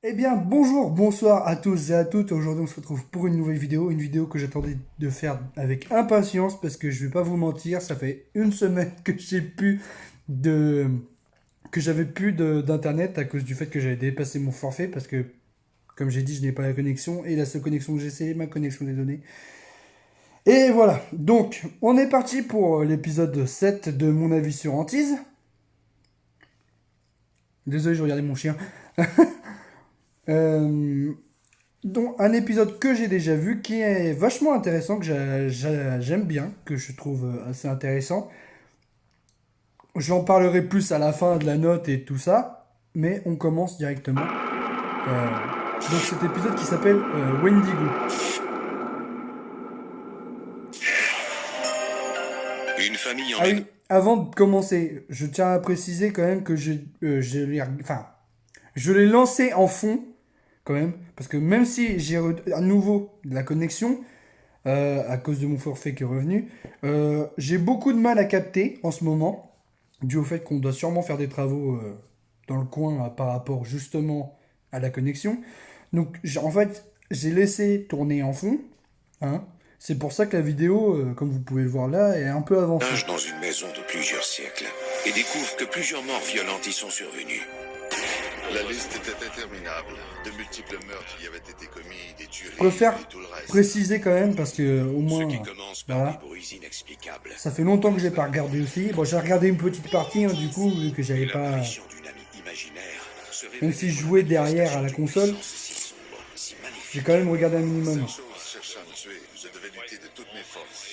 Eh bien, bonjour, bonsoir à tous et à toutes. Aujourd'hui, on se retrouve pour une nouvelle vidéo. Une vidéo que j'attendais de faire avec impatience parce que je vais pas vous mentir, ça fait une semaine que de, j'avais plus d'internet à cause du fait que j'avais dépassé mon forfait parce que, comme j'ai dit, je n'ai pas la connexion et la seule connexion que j'ai, c'est ma connexion des données. Et voilà. Donc, on est parti pour l'épisode 7 de mon avis sur Antise. Désolé, je regardais mon chien. Euh, dont un épisode que j'ai déjà vu qui est vachement intéressant, que j'aime bien, que je trouve assez intéressant. J'en parlerai plus à la fin de la note et tout ça, mais on commence directement. Donc cet épisode qui s'appelle Wendigo. Une famille en Ah une... oui, avant de commencer, je tiens à préciser quand même que je l'ai lancé en fond quand même, parce que même si j'ai à nouveau de la connexion, à cause de mon forfait qui est revenu. J'ai beaucoup de mal à capter en ce moment, dû au fait qu'on doit sûrement faire des travaux dans le coin par rapport justement à la connexion. Donc en fait, j'ai laissé tourner en fond. Hein. C'est pour ça que la vidéo, comme vous pouvez le voir là, est un peu avancée. Dans une maison de plusieurs siècles et découvre que plusieurs morts violentes y sont survenues. La liste était interminable. De multiples meurtres y avaient été commis, des tueries Je préfère et tout le reste. préciser quand même parce que au Ce moins, qui commence par voilà. des bruits inexplicables. Ça fait longtemps que j'ai pas regardé aussi. Bon, j'ai regardé une petite partie hein, du coup vu que Et j'avais pas. l'apparition d'une amie imaginaire se Même révélait si je pour la jouais derrière à manifestation la d'une console, puissance si sombre, si j'ai magnifique, quand même regardé un minimum. Cette chose chercha à me tuer. Je devais lutter de toutes mes forces.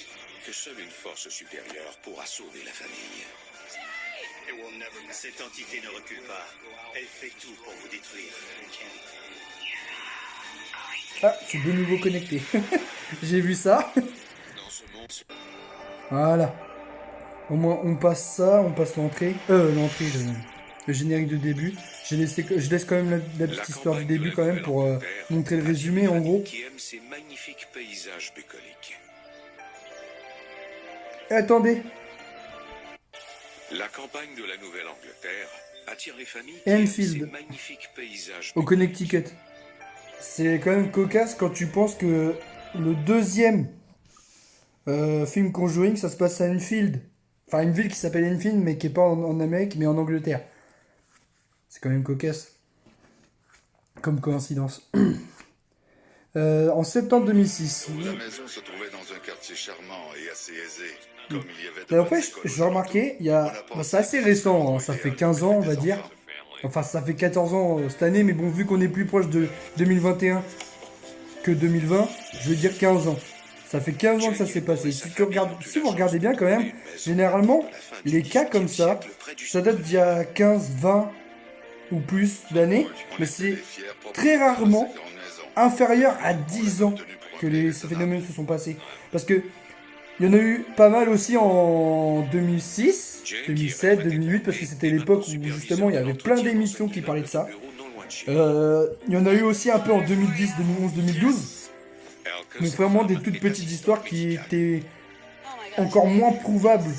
que seule une force supérieure pourra sauver la famille. Cette entité ne recule pas. Elle fait tout pour vous détruire. Ah, je suis de nouveau connecté. J'ai vu ça. Dans ce monde, Voilà. Au moins, on passe ça, on passe l'entrée. L'entrée, le générique de début. Je laisse quand même la petite histoire du début quand même pour montrer le résumé en gros. qui aime ces magnifiques paysages bucoliques. Et attendez, La campagne de la Nouvelle-Angleterre attire les familles qui aiment Enfield, ces magnifiques paysages au bucoliques. Connecticut. C'est quand même cocasse quand tu penses que le deuxième film Conjuring, ça se passe à Enfield. Enfin, une ville qui s'appelle Enfield, mais qui est pas en Amérique, mais en Angleterre. C'est quand même cocasse. Comme coïncidence. En septembre 2006. La maison se trouvait dans un quartier charmant et assez aisé. Comme il y avait de Mais bonnes après, écoles j'ai remarqué, c'est assez récent, hein, ça fait 15 ans, on va dire. Enfin, ça fait 14 ans cette année, mais bon, vu qu'on est plus proche de 2021 que 2020, je veux dire 15 ans. Ça fait 15 ans que ça s'est passé. Si vous regardez bien quand même, généralement, les cas comme ça date d'il y a 15, 20 ou plus d'années, mais c'est très rarement inférieur à 10 ans que ces phénomènes se sont passés. Parce que il y en a eu pas mal aussi en 2006, 2007, 2008, parce que c'était l'époque où justement il y avait plein d'émissions qui parlaient de ça. Il y en a eu aussi un peu en 2010, 2011, 2012. Donc vraiment des toutes petites histoires qui étaient encore moins prouvables,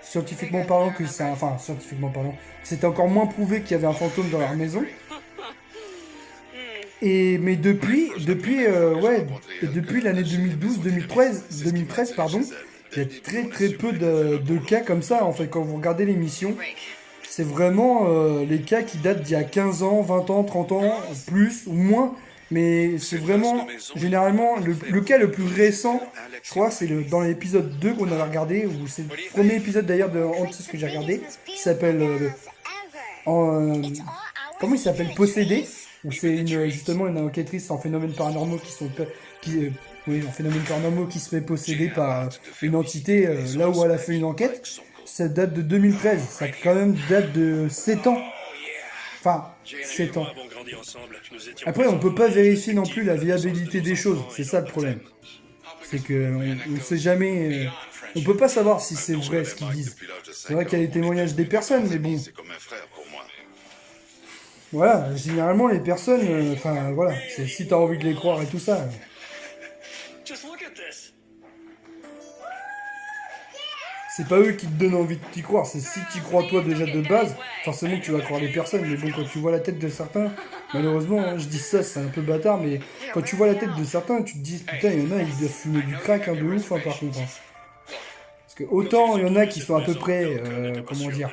scientifiquement parlant, que ça... Enfin, scientifiquement parlant, c'était encore moins prouvé qu'il y avait un fantôme dans leur maison. Mais depuis l'année 2012, 2013, pardon, il y a très peu de cas comme ça. En fait, quand vous regardez l'émission, c'est vraiment les cas qui datent d'il y a 15 ans, 20 ans, 30 ans, plus ou moins. Mais c'est vraiment, généralement, le cas le plus récent, je crois, c'est dans l'épisode 2 qu'on avait regardé, ou c'est le premier épisode d'ailleurs de Antis que j'ai regardé, qui s'appelle... comment il s'appelle Possédé, où c'est justement une enquêtrice en phénomènes paranormaux en phénomènes paranormaux qui se fait posséder par une entité là où elle a fait une enquête. Ça date de 2013, ça quand même date de 7 ans. Enfin, 7 ans. Après, on peut pas vérifier non plus la viabilité des choses, c'est ça le problème. C'est que on sait jamais, on peut pas savoir si c'est vrai ce qu'ils disent. C'est vrai qu'il y a les témoignages des personnes, mais bon. C'est comme un frère pour moi. Voilà, généralement les personnes, enfin voilà, c'est si t'as envie de les croire et tout ça. c'est pas eux qui te donnent envie de t'y croire, c'est si t'y crois toi déjà de base, forcément que tu vas croire les personnes, mais bon, quand tu vois la tête de certains, malheureusement, hein, je dis ça, c'est un peu bâtard, mais quand tu vois la tête de certains, tu te dis, putain, il y en a, ils doivent fumer du crack, hein, de ouf, hein, par contre. Hein. Parce que autant, il y en a qui sont à peu près, comment dire,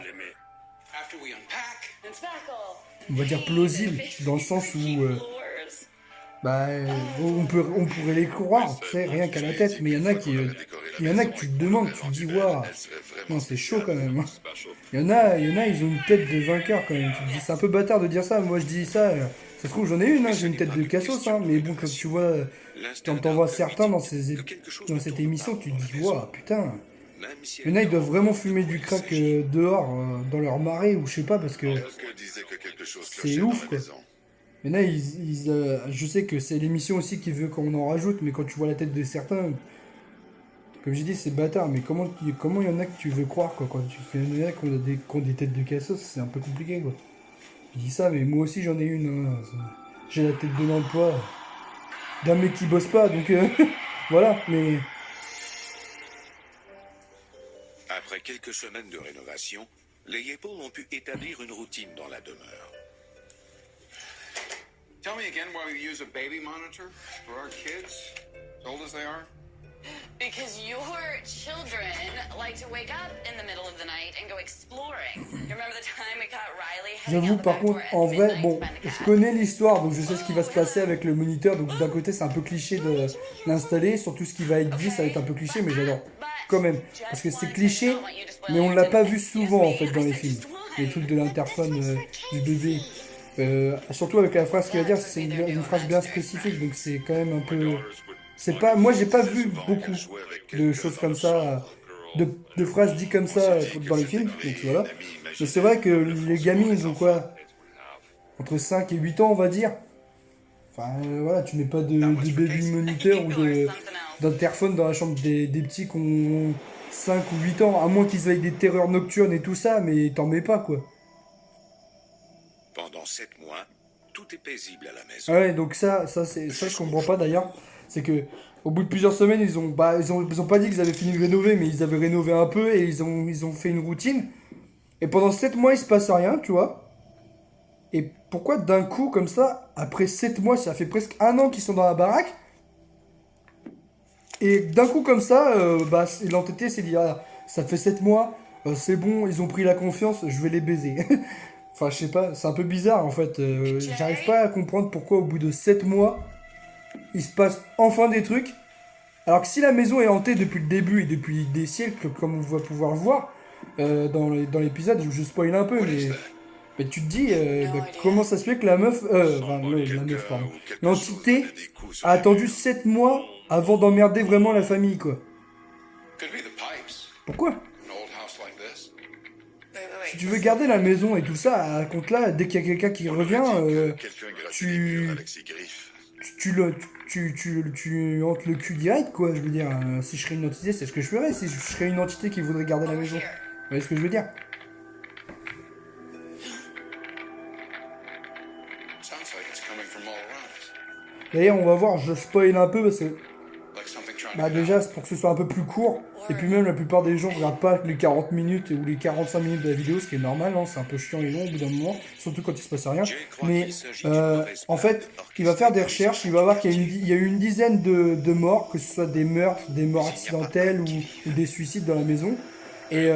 on va dire plausibles, dans le sens où, bah, on pourrait les croire, tu sais, rien qu'à la tête, mais il y en a que tu te demandes, tu te dis, waouh, non, c'est chaud quand même. Hein. Il y en a, ils ont une tête de vainqueur quand même. Tu te dis, c'est un peu bâtard de dire ça. Moi, je dis ça, ça se trouve, j'en ai une, hein, j'ai une tête de cassos, hein, mais bon, quand tu vois, quand t'en vois certains dans cette émission, tu te dis, waouh, putain. Il y en a, ils doivent vraiment fumer du crack dehors, dans leur marée, ou je sais pas, parce que c'est ouf, quoi. Il y en a, je sais que c'est l'émission aussi qui veut qu'on en rajoute, mais quand tu vois la tête de certains, comme j'ai dit, c'est bâtard, mais comment il y en a que tu veux croire, quoi, quand tu fais il y en a qui ont des têtes de cassos, c'est un peu compliqué, quoi. Je dis ça, mais moi aussi j'en ai une, hein. J'ai la tête de l'emploi d'un mec qui bosse pas, donc voilà, mais... Après quelques semaines de rénovation, les Yepel ont pu établir une routine dans la demeure. Tell me again why we use a baby monitor for our kids, as old as they are. Because your children like to wake up in the middle of the night and go exploring. You remember the time we caught Riley heading J'avoue, out the par back contre, door at en vrai, midnight bon, to find the je cat? connais l'histoire, donc je sais ce qui va se passer avec le moniteur, donc d'un côté, c'est un peu cliché de l'installer, surtout ce qui va être dit, ça va être un peu cliché, mais j'adore quand même, parce que c'est cliché, mais on l'a pas vu souvent, en fait, dans les films. Les trucs de l'interphone du bébé. Surtout avec la phrase qu'il va dire, c'est une phrase bien spécifique, donc c'est quand même un peu... C'est pas, moi j'ai pas vu beaucoup de choses comme ça, de phrases dites comme ça dans les films, donc voilà. Mais c'est vrai que les gamins ils ont quoi, entre 5 et 8 ans on va dire. Enfin voilà, tu mets pas de baby moniteur ou d'interphone dans la chambre des petits qui ont 5 ou 8 ans, à moins qu'ils aient des terreurs nocturnes et tout ça, mais t'en mets pas quoi. Pendant 7 mois, tout est paisible à la maison. Ouais, donc ça je comprends pas d'ailleurs. C'est que au bout de plusieurs semaines, ils ont pas dit qu'ils avaient fini de rénover, mais ils avaient rénové un peu et ils ont fait une routine. Et pendant 7 mois, il se passe rien, tu vois. Et pourquoi d'un coup, comme ça, après 7 mois, ça fait presque 1 an qu'ils sont dans la baraque. Et d'un coup, comme ça, l'entité s'est dit, ah, ça fait 7 mois, c'est bon, ils ont pris la confiance, je vais les baiser. Enfin, je sais pas, c'est un peu bizarre en fait. J'arrive pas à comprendre pourquoi au bout de 7 mois, il se passe enfin des trucs. Alors que si la maison est hantée depuis le début et depuis des siècles, comme on va pouvoir le voir dans l'épisode, je spoil un peu, mais tu te dis, comment ça se fait que la meuf, pardon, l'entité a attendu 7 mois avant d'emmerder vraiment la famille, quoi. Could be the pipes. Pourquoi? An old house like this. Si tu veux garder la maison et tout ça, à compte là, dès qu'il y a quelqu'un qui revient, Quelqu'un gratte tu- les murs avec ses griffes. tu hantes le cul direct, quoi, je veux dire. Si je serais une entité, c'est ce que je ferais, si je serais une entité qui voudrait garder la maison. Vous voyez ce que je veux dire? Sounds like it's coming from all around us. D'ailleurs, on va voir, je spoil un peu parce que, Like something trying bah to déjà, c'est pour que ce soit un peu plus court. Et puis même, la plupart des gens regardent pas les 40 minutes ou les 45 minutes de la vidéo, ce qui est normal, hein, c'est un peu chiant et long au bout d'un moment, surtout quand il se passe rien. Mais en fait, il va faire des recherches, il va voir qu'il y a eu une dizaine de morts, que ce soit des meurtres, des morts accidentelles ou des suicides dans la maison. Et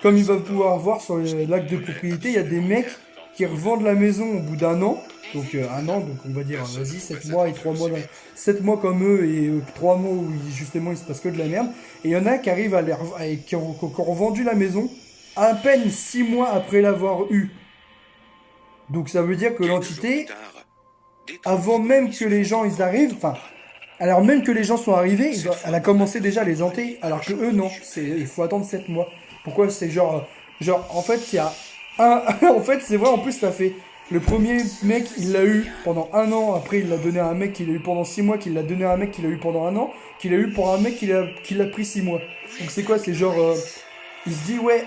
comme il va pouvoir voir sur l'acte de propriété, il y a des mecs qui revendent la maison au bout d'un an. Donc 1 an, donc on va dire, vas-y, 7 mois et 3 mois, 7 mois comme eux et 3 mois où justement il se passe que de la merde. Et il y en a qui arrivent qui ont revendu la maison à peine 6 mois après l'avoir eu. Donc ça veut dire que l'entité, avant même que les gens ils arrivent, enfin, alors même que les gens sont arrivés, elle a commencé déjà à les hanter, alors que eux non, il faut attendre 7 mois. Pourquoi? C'est genre, en fait, il y a un, en fait, c'est vrai, en plus ça fait... Le premier mec, il l'a eu pendant 1 an, après il l'a donné à un mec qui l'a eu pendant 6 mois, qui l'a donné à un mec qui l'a eu pendant 1 an, qui l'a eu pour un mec qui l'a pris 6 mois. Donc c'est quoi? C'est genre, il se dit, ouais,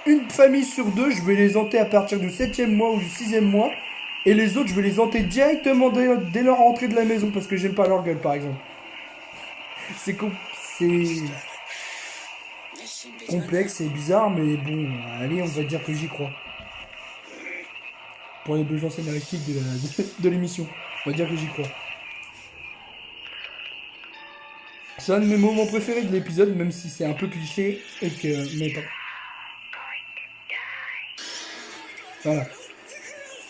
une famille sur 2, je vais les hanter à partir du 7e mois ou du 6e mois, et les autres, je vais les hanter directement dès leur entrée de la maison, parce que j'aime pas leur gueule, par exemple. C'est con, c'est... complexe et bizarre, mais bon, allez, on va dire que j'y crois. Pour les besoins scénaristiques de l'émission, on va dire que j'y crois. C'est un de mes moments préférés de l'épisode, même si c'est un peu cliché et que... Mais pas. Voilà.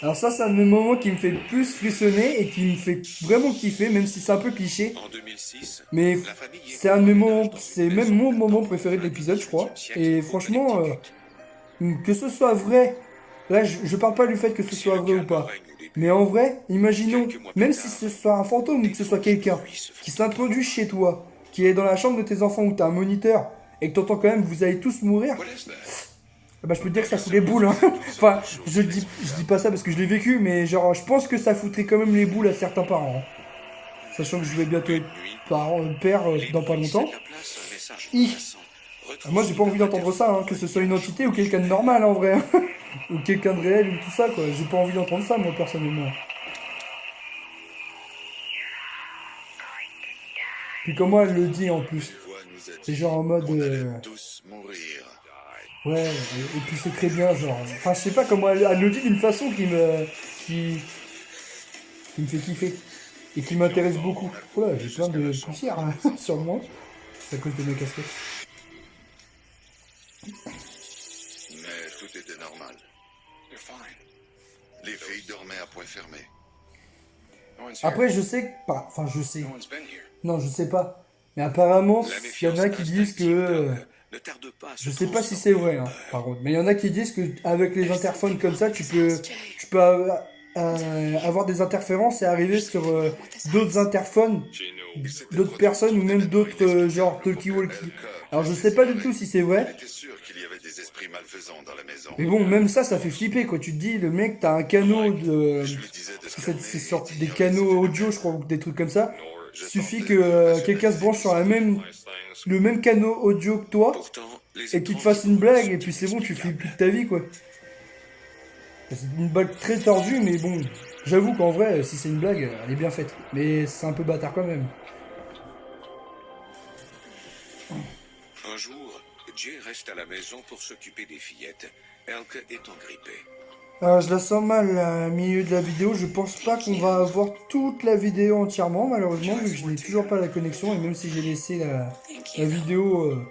Alors ça, c'est un de mes moments qui me fait le plus frissonner et qui me fait vraiment kiffer, même si c'est un peu cliché. En 2006, Mais la famille c'est un de mes moments, c'est même mon moment préféré de l'épisode, je crois. Et franchement, que ce soit vrai, là, je parle pas du fait que ce soit vrai ou pas. Mais en vrai, imaginons, même si ce soit un fantôme ou que ce soit quelqu'un qui s'introduit chez toi, qui est dans la chambre de tes enfants où t'as un moniteur et que t'entends quand même vous allez tous mourir, bah je peux te dire que ça fout les boules. Hein. Enfin, je dis pas ça parce que je l'ai vécu, mais genre je pense que ça foutrait quand même les boules à certains parents. Hein. Sachant que je vais bientôt être père dans pas longtemps. Moi j'ai pas envie d'entendre ça, hein, que ce soit une entité ou quelqu'un de normal en vrai. Hein. Ou quelqu'un de réel ou tout ça quoi. J'ai pas envie d'entendre ça moi personnellement. Puis comment elle le dit en plus. C'est genre en mode... tous mourir. Ouais, et puis c'est très bien, genre... Enfin, je sais pas comment elle le dit d'une façon qui me fait kiffer. Et qui m'intéresse beaucoup. Oula, j'ai plein de poussière hein, sur moi. C'est à cause de mes casquettes. Mais tout était normal. Les filles dormaient à point fermé. Après, je sais pas... Enfin, je sais... Non, je sais pas. Mais apparemment, il y en a qui disent que... Je sais pas si c'est vrai, hein, par contre. Mais il y en a qui disent que avec les interphones comme ça, tu peux avoir des interférences et arriver sur d'autres interphones, d'autres personnes ou même d'autres genre talkie-walkie. Alors je sais pas du tout si c'est vrai. J'étais sûr qu'il y avait des esprits malfaisants dans la maison. Mais bon, même ça fait flipper quoi. Tu te dis, le mec, t'as un canot de... Je lui disais de se C'est calmer, sorti des canaux audio, je crois, ou des trucs comme ça. Suffit que quelqu'un se branche sur le même canot audio que toi et qu'il te fasse une blague et puis c'est bon, tu flippes toute ta vie quoi. C'est une blague très tordue mais bon, j'avoue qu'en vrai, si c'est une blague, elle est bien faite. Mais c'est un peu bâtard quand même. Un jour, Jay reste à la maison pour s'occuper des fillettes. Elke étant grippée. Je la sens mal au milieu de la vidéo, je pense pas qu'on va avoir toute la vidéo entièrement malheureusement vu que je n'ai toujours pas la connexion et même si j'ai laissé la vidéo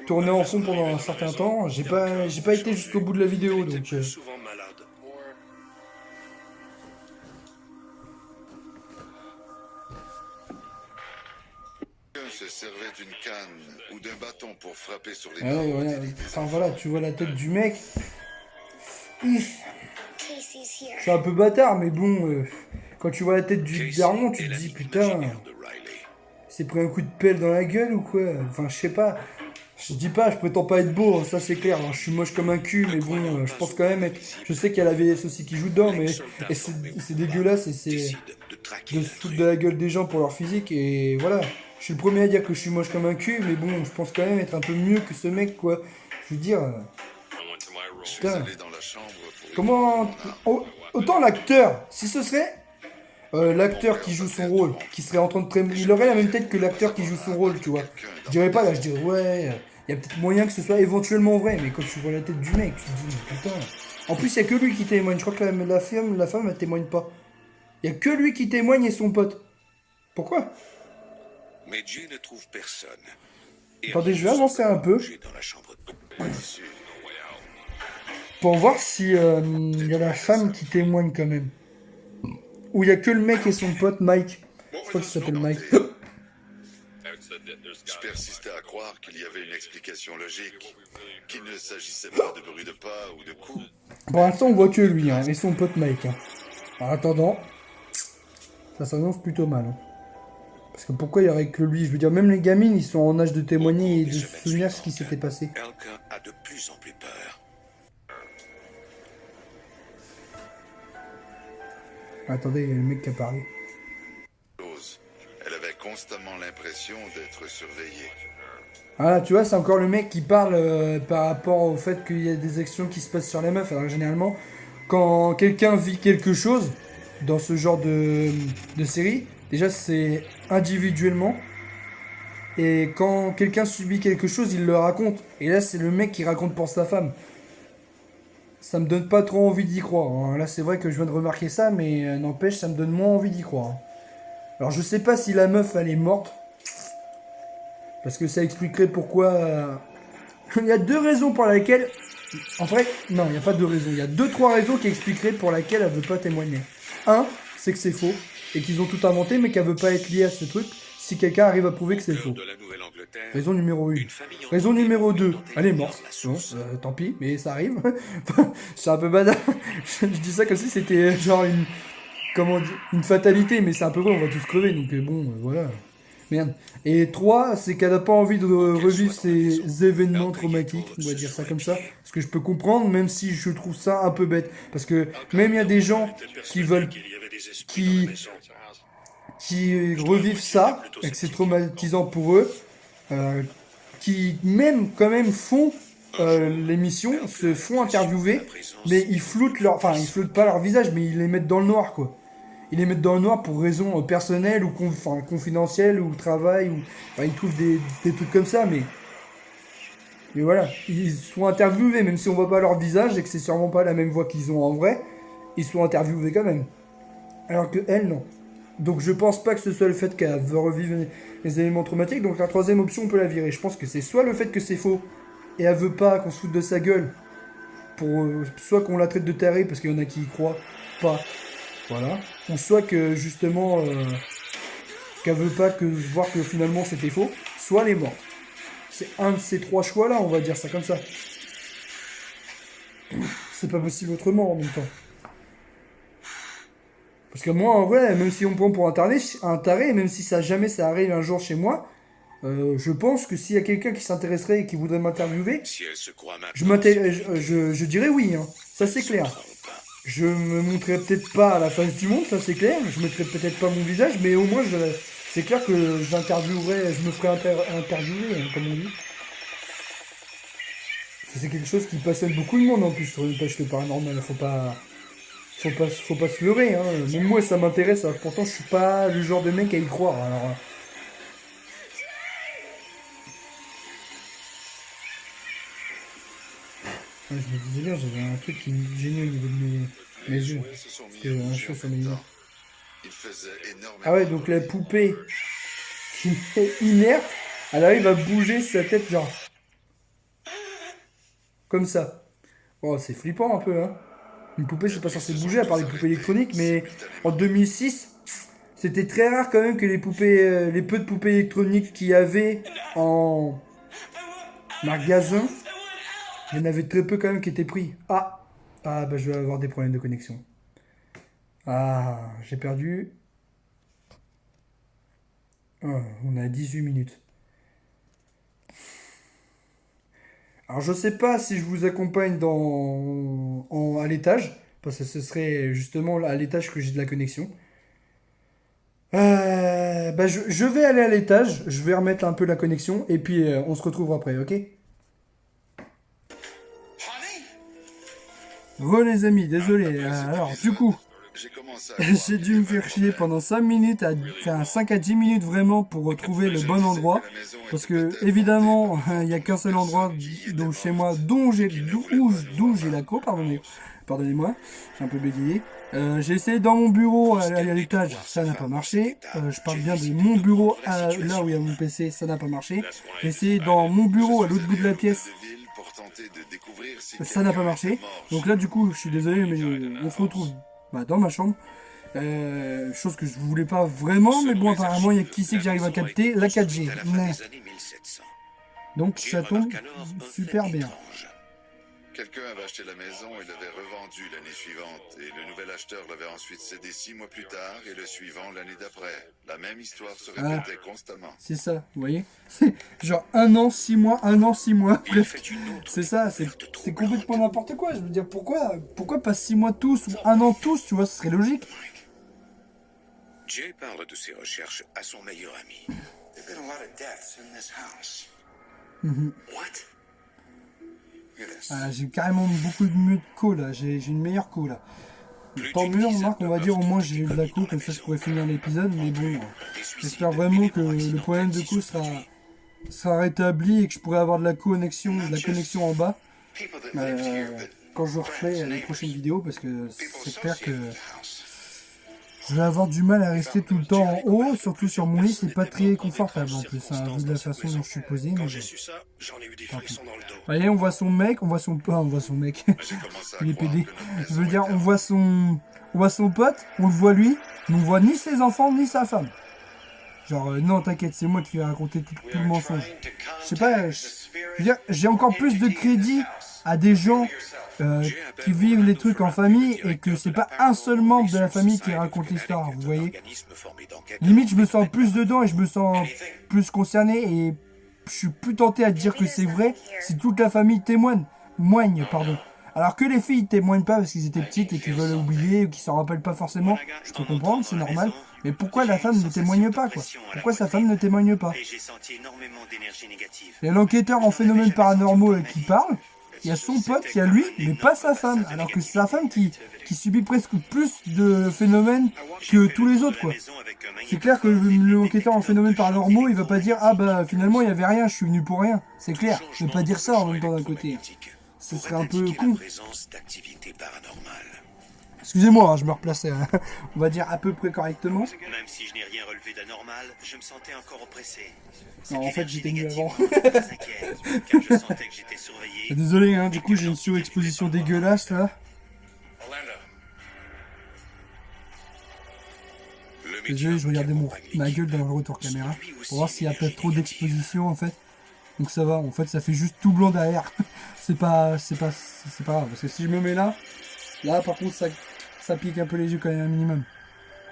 tourner en fond pendant un certain temps, j'ai pas été jusqu'au bout de la vidéo donc... Souvent malade. Quelqu'un se servait d'une canne ou d'un bâton pour frapper sur les Ah ouais, parois voilà. des lits des Enfin enfants. voilà, tu vois la tête du mec. C'est un peu bâtard, mais bon, quand tu vois la tête du daron, tu te dis putain, c'est pris un coup de pelle dans la gueule ou quoi? Enfin, je sais pas. Je dis pas, je prétends pas être beau, hein, ça c'est clair. Hein, je suis moche comme un cul, mais bon, je pense quand même être. Je sais qu'il y a la VS aussi qui joue dedans, mais c'est dégueulasse et c'est de se foutre de la gueule des gens pour leur physique et voilà. Je suis le premier à dire que je suis moche comme un cul, mais bon, je pense quand même être un peu mieux que ce mec, quoi. Je veux dire. Je suis Putain. allé dans la chambre pour... Comment. Autant l'acteur, si ce serait l'acteur qui joue son rôle, qui serait en train de il aurait la même tête que l'acteur qui joue son rôle, tu vois. Je dirais pas là, je dirais ouais, il y a peut-être moyen que ce soit éventuellement vrai, mais quand tu vois la tête du mec, tu te dis mais putain. En plus, il y a que lui qui témoigne. Je crois que la femme, elle témoigne pas. Il y a que lui qui témoigne et son pote. Pourquoi? Mais Jay ne trouve personne. Attendez, je vais avancer un peu Dans la chambre pour voir si il y a la femme qui témoigne quand même. Ou il y a que le mec et son pote Mike. Je crois qu'il s'appelle Mike. Je persistais à croire qu'il y avait une explication logique, qu'il ne s'agissait pas de bruit de pas ou de coups. Pour l'instant, on voit que lui hein, et son pote Mike. Hein. En attendant, ça s'annonce plutôt mal. Hein. Parce que pourquoi il y aurait que lui? Je veux dire, même les gamines, ils sont en âge de témoigner et de se souvenir ce qui s'était passé. Elke a de plus en plus peur. Attendez, il y a le mec qui a parlé. Elle avait constamment l'impression d'être surveillée. Ah, tu vois, c'est encore le mec qui parle par rapport au fait qu'il y a des actions qui se passent sur les meufs. Alors, généralement, quand quelqu'un vit quelque chose dans ce genre de série, déjà, c'est individuellement. Et quand quelqu'un subit quelque chose, il le raconte. Et là, c'est le mec qui raconte pour sa femme. Ça me donne pas trop envie d'y croire, hein. Là, c'est vrai que je viens de remarquer ça, mais n'empêche, ça me donne moins envie d'y croire, hein. Alors, je sais pas si la meuf, elle est morte. Parce que ça expliquerait pourquoi... Il y a 2 raisons pour lesquelles... En vrai, non, il n'y a pas 2 raisons. Il y a 2-3 raisons qui expliqueraient pour lesquelles elle veut pas témoigner. Un, c'est que c'est faux. Et qu'ils ont tout inventé, mais qu'elle veut pas être liée à ce truc si quelqu'un arrive à prouver que c'est faux. Raison numéro 1. Raison numéro 2, elle est morte. Bon, tant pis, mais ça arrive. C'est un peu badin. Je dis ça comme si c'était genre une... Comment dire, une fatalité, mais c'est un peu vrai, on va tous crever, donc bon, voilà. Merde. Et 3, c'est qu'elle n'a pas envie de revivre ces événements traumatiques, on va dire ça comme ça. Ce que je peux comprendre, même si je trouve ça un peu bête. Parce que même il y a des gens qui veulent... qui revivent ça, et que c'est traumatisant pour eux, qui même quand même font l'émission, se font interviewer, mais ils floutent leur... Enfin, ils floutent pas leur visage, mais ils les mettent dans le noir, quoi. Ils les mettent dans le noir pour raisons personnelles ou confidentielles ou travail, ou... Enfin, ils trouvent des trucs comme ça, mais voilà. Ils sont interviewés, même si on voit pas leur visage et que c'est sûrement pas la même voix qu'ils ont en vrai, ils sont interviewés quand même. Alors que elle, non. Donc je pense pas que ce soit le fait qu'elle veut revivre les éléments traumatiques. Donc la 3e option, on peut la virer. Je pense que c'est soit le fait que c'est faux et elle veut pas qu'on se foute de sa gueule, pour soit qu'on la traite de tarée parce qu'il y en a qui y croient pas, voilà, ou soit que justement qu'elle veut pas voir que finalement c'était faux, soit elle est morte. C'est un de ces 3 choix là, on va dire ça comme ça. C'est pas possible autrement en même temps. Parce que moi, en vrai, même si on me prend pour un taré, même si ça arrive un jour chez moi, je pense que s'il y a quelqu'un qui s'intéresserait et qui voudrait m'interviewer, je dirais oui, hein. Ça c'est clair. Je me montrerai peut-être pas à la face du monde, ça c'est clair. Je mettrai peut-être pas mon visage, mais au moins c'est clair que je me ferai interviewer, hein, comme on dit. C'est quelque chose qui passionne beaucoup de monde en plus sur une page de paranormal. Faut pas se leurrer, hein. Même moi ça m'intéresse, alors pourtant je suis pas le genre de mec à y croire, alors... Ouais, je me disais bien, j'avais un truc qui me gênait au niveau de mes yeux. C'était un cheveu sur mes yeux. Ah ouais, donc la poupée qui est inerte, elle arrive à bouger sa tête genre... Comme ça. Oh, c'est flippant un peu, hein. Une poupée, c'est pas censé bouger, à part les poupées électroniques, mais en 2006, c'était très rare quand même que les poupées, les peu de poupées électroniques qu'il y avait en magasin, il y en avait très peu quand même qui étaient pris. Ah, bah je vais avoir des problèmes de connexion. Ah, j'ai perdu. Oh, on a 18 minutes. Alors je sais pas si je vous accompagne à l'étage, parce que ce serait justement à l'étage que j'ai de la connexion. Bah je vais aller à l'étage, je vais remettre un peu la connexion, et puis on se retrouve après, ok? Re les amis, désolé, alors du coup... J'ai dû me faire chier pendant 5 minutes, 5 à 10 minutes vraiment pour retrouver le bon endroit. Parce que, évidemment, il n'y a qu'un seul endroit chez moi d'où j'ai la co, pardonnez-moi, j'ai un peu bégayé. J'ai essayé dans mon bureau à l'étage, ça n'a pas marché. Je parle bien de mon bureau là où il y a mon PC, ça n'a pas marché. J'ai essayé dans mon bureau à l'autre bout de la pièce. Ça n'a pas marché. Donc là, du coup, je suis désolé, mais on se retrouve dans ma chambre. Chose que je voulais pas vraiment, mais bon, apparemment, il y a qui sait que j'arrive à capter la 4G. Mais... Donc ça tombe super bien. Quelqu'un avait acheté la maison et l'avait revendue l'année suivante, et le nouvel acheteur l'avait ensuite cédé 6 mois plus tard, et le suivant l'année d'après. La même histoire se répétait constamment. C'est ça, vous voyez? Genre 1 an, 6 mois, 1 an, 6 mois. C'est ça, c'est complètement n'importe quoi. Je veux dire, pourquoi pas 6 mois tous, ou 1 an tous, tu vois, ce serait logique. Jay parle de ses recherches à son meilleur ami. Ah, j'ai carrément beaucoup mieux de co là, j'ai une meilleure co là. Tant mieux, remarque, on va dire au moins j'ai eu de la co, comme ça je pourrais finir l'épisode, mais bon, j'espère vraiment que le problème de co sera sera rétabli et que je pourrai avoir de la connexion en bas People that lived here, but quand je referai les prochaines vidéos, parce que c'est clair que je vais avoir du mal à rester tout le temps en haut, surtout sur mon lit, c'est pas très confortable en plus, hein, vu de la façon dont je suis posé. Mais Quand bon. j'ai su ça, j'en ai eu des frissons dans le dos. Voyez, on voit son mec, on voit son mec. J'ai commencé à Il est croire pédé. que notre Je maison veux dire, était on voit son pote, on le voit lui, mais on voit ni ses enfants ni sa femme. Genre, non, t'inquiète, c'est moi qui vais raconter tout le mensonge. Je sais pas, je veux dire, j'ai encore plus de crédit à des gens qui vivent les trucs en famille et que c'est pas un seul membre de la famille qui raconte l'histoire, vous voyez. Limite, je me sens plus dedans et je me sens plus concerné et je suis plus tenté à dire que c'est vrai si toute la famille moigne, pardon. Alors que les filles témoignent pas parce qu'ils étaient petites et qu'ils veulent oublier ou qu'ils s'en rappellent pas forcément, je peux comprendre, c'est normal. Mais pourquoi la femme ne témoigne pas, quoi? Pourquoi sa femme ne témoigne pas? Et j'ai senti énormément d'énergie négative. Il y a l'enquêteur en phénomènes paranormaux qui parle, il y a son pote, il y a lui, mais pas sa femme. Alors que c'est sa femme qui subit presque plus de phénomènes que tous les autres, quoi. C'est clair que l'enquêteur en phénomènes paranormaux, il va pas dire « Ah bah finalement il y avait rien, je suis venu pour rien ». C'est clair, il va pas dire ça en même temps d'un côté. Ce serait un peu con. Excusez-moi, hein, je me replaçais, hein. On va dire à peu près correctement. Même si je n'ai rien relevé d'anormal, je me sentais encore oppressé. Non, en fait j'étais mieux avant. Très inquiète, car je sentais que j'étais surveillé. Désolé, hein, du coup j'ai une surexposition dégueulasse là. Désolé, je regardais ma gueule dans le retour caméra pour voir s'il y a peut-être trop d'exposition en fait. Donc ça va, en fait ça fait juste tout blanc derrière. c'est pas grave, parce que si je me mets là par contre ça pique un peu les yeux quand même un minimum.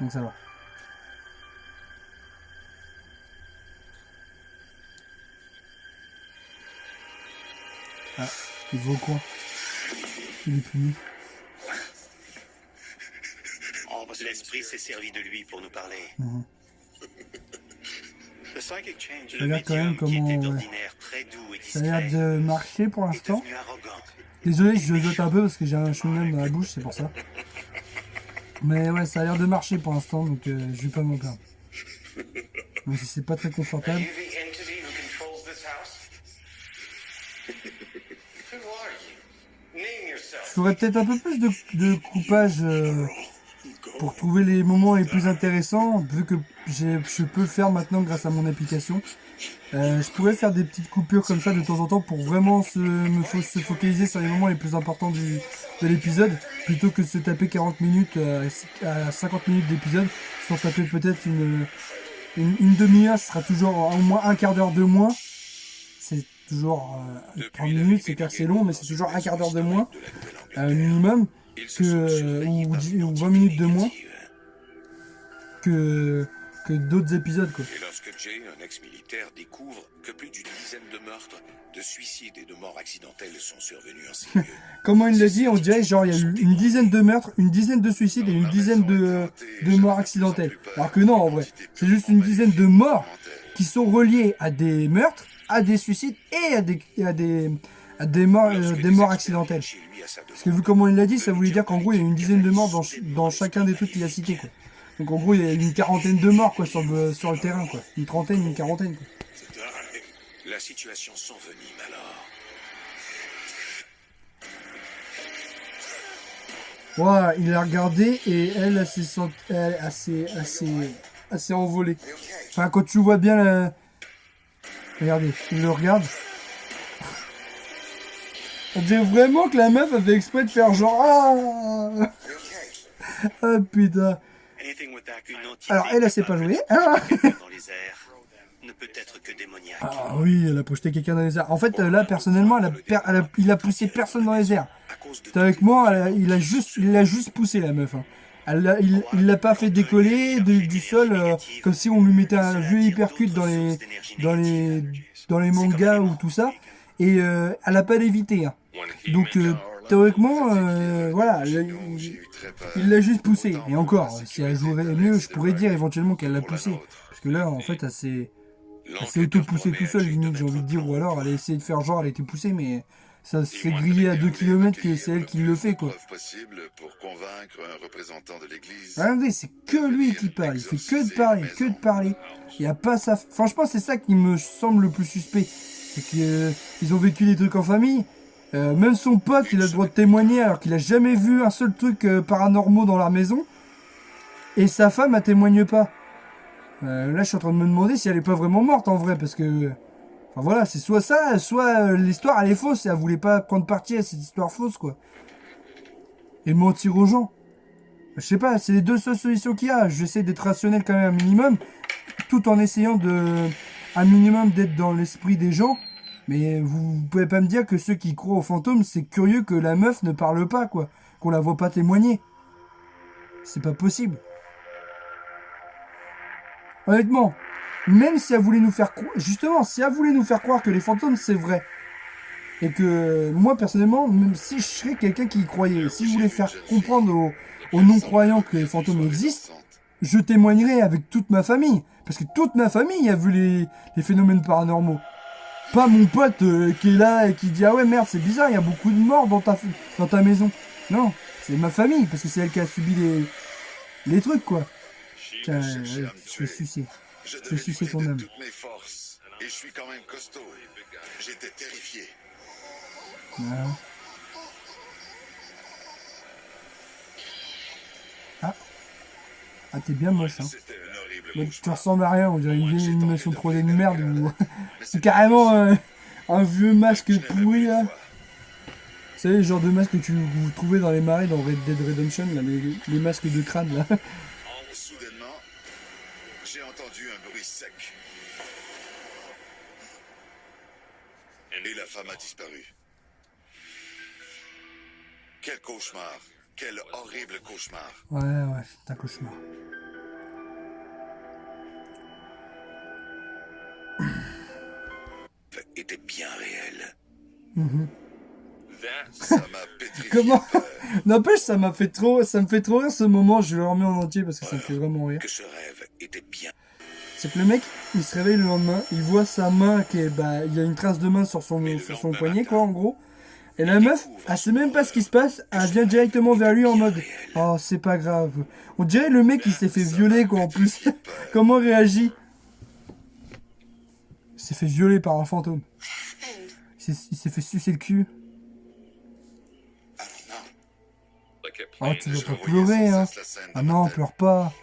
Donc ça va. Ah, il va au coin. Il est puni. L'esprit s'est servi de lui pour nous parler. the psychic change. Ça a l'air quand même médium, qui comment... était ouais. d'ordinaire très doux et Ça a l'air discret, de marcher pour est l'instant. devenu arrogant. Désolé, je zote un peu parce que j'ai un chewing-gum dans la bouche, c'est pour ça. Mais ouais, ça a l'air de marcher pour l'instant, donc je vais pas m'en plaindre. Même si c'est pas très confortable. You the entity who controls this house? Who are you? Name yourself. Je ferais peut-être un peu plus de coupage pour trouver les moments les plus intéressants, vu que je peux le faire maintenant grâce à mon application. Je pourrais faire des petites coupures comme ça de temps en temps pour vraiment se focaliser sur les moments les plus importants de l'épisode, plutôt que de se taper 40 minutes à 50 minutes d'épisode, sans taper peut-être une demi-heure, ce sera toujours au moins un quart d'heure de moins. C'est toujours 30 minutes, c'est clair que c'est long, mais c'est toujours un quart d'heure de moins, minimum, ou 20 minutes de moins que d'autres épisodes, quoi. Et lorsque Jay, un ex-militaire, découvre que plus d'une dizaine de meurtres, de suicides et de morts accidentelles sont survenus en ces lieux. Comment il l'a dit, on dirait genre il y a eu une dizaine de meurtres, une dizaine de suicides et une dizaine de morts accidentelles. Alors que non, en vrai, c'est juste une dizaine de morts qui sont reliées à des meurtres, à des suicides et à des morts accidentelles. Parce que vu comment il l'a dit, ça voulait dire qu'en gros il y a une dizaine de morts dans chacun des trucs qu'il a cités, quoi. Donc en gros il y a une quarantaine de morts, quoi, sur le terrain, quoi. Une trentaine, une quarantaine, quoi. La situation s'envenime alors. Voilà, il a regardé et elle s'est envolée. Enfin, quand tu vois bien la... Regardez, il le regarde. On dirait vraiment que la meuf a fait exprès de faire genre... Ah, ah putain. Alors, elle s'est pas jouée. Ah. Dans les airs ne peut être que démoniaque. Ah oui, elle a projeté quelqu'un dans les airs. En fait, là, personnellement, il a poussé personne dans les airs. T'es avec moi, il a juste poussé, la meuf. Hein. Il l'a pas fait décoller du sol comme si on lui mettait un vieux hypercute dans les mangas ou tout ça. Et elle a pas lévité. Hein. Donc, théoriquement, voilà, il l'a juste poussé. Et encore, si elle jouerait mieux, je pourrais dire éventuellement qu'elle l'a poussé. Parce que là, en fait, elle s'est auto-poussée tout seul, limite, j'ai envie de dire. Ou alors, elle a essayé de faire genre, elle a été poussée, mais ça Ils s'est m'ont grillé à appelé 2 voulait kilomètres que recueillir c'est elle le qui plus le de fait, quoi. preuves possible pour convaincre un représentant de l'église. Regardez, c'est que lui qui parle. Il fait que de parler, que de parler. Il y a pas ça. Franchement, c'est ça qui me semble le plus suspect. C'est que ils ont vécu des trucs en famille. Même son pote, il a le droit de témoigner alors qu'il a jamais vu un seul truc paranormaux dans leur maison. Et sa femme, elle témoigne pas. Là, je suis en train de me demander si elle est pas vraiment morte en vrai, parce que... Enfin voilà, c'est soit ça, soit l'histoire, elle est fausse et elle voulait pas prendre parti à cette histoire fausse, quoi. Et mentir aux gens. Je sais pas, c'est les deux seules solutions qu'il y a. J'essaie d'être rationnel quand même un minimum, tout en essayant de... un minimum d'être dans l'esprit des gens. Mais vous pouvez pas me dire que ceux qui croient aux fantômes, c'est curieux que la meuf ne parle pas, quoi. Qu'on la voit pas témoigner. C'est pas possible. Honnêtement, même si elle voulait nous faire croire... Justement, si elle voulait nous faire croire que les fantômes, c'est vrai. Et que moi, personnellement, même si je serais quelqu'un qui y croyait, si je voulais faire comprendre aux non-croyants que les fantômes existent, je témoignerais avec toute ma famille. Parce que toute ma famille a vu les phénomènes paranormaux. Pas mon pote qui est là et qui dit « Ah ouais, merde, c'est bizarre, il y a beaucoup de morts dans ta maison. » Non, c'est ma famille, parce que c'est elle qui a subi les trucs, quoi. Tiens, je vais sucer. Je Je vais sucer ton de âme. toutes mes forces. Et je suis quand même costaud. J'étais terrifié. Voilà. Ah, t'es bien moche, hein. C'était un horrible Mais tu cauchemar. ressembles à rien, on dirait une vieille animation 3D de merde ou... Mais C'est carrément un vieux masque Je n'avais pourri, plus là. de voix. Vous savez, le genre de masque que vous trouvez dans les marais dans Red Dead Redemption, là, les masques de crâne, là. Soudainement, j'ai entendu un bruit sec. Et la femme a disparu. Quel cauchemar. Quel horrible cauchemar. Ouais, c'est un cauchemar. Était bien réel. Ça m'a pétrifié. Comment de peur. N'empêche, ça me fait trop rire ce moment, je le remets en entier parce que ça me fait vraiment rire. Que ce rêve était bien. C'est que le mec, il se réveille le lendemain, il voit sa main qui est, il y a une trace de main sur son poignet, quoi, en gros. Et la meuf, elle sait même pas ce qui se passe, elle vient directement vers lui en mode « Oh, c'est pas grave. » On dirait le mec, il s'est fait violer, quoi, en plus. Comment réagit? Il s'est fait violer par un fantôme. Il s'est fait sucer le cul. Oh, tu dois Je pas revoyais pleurer, sans hein. cesse la scène Ah dans ma non, tête. pleure pas.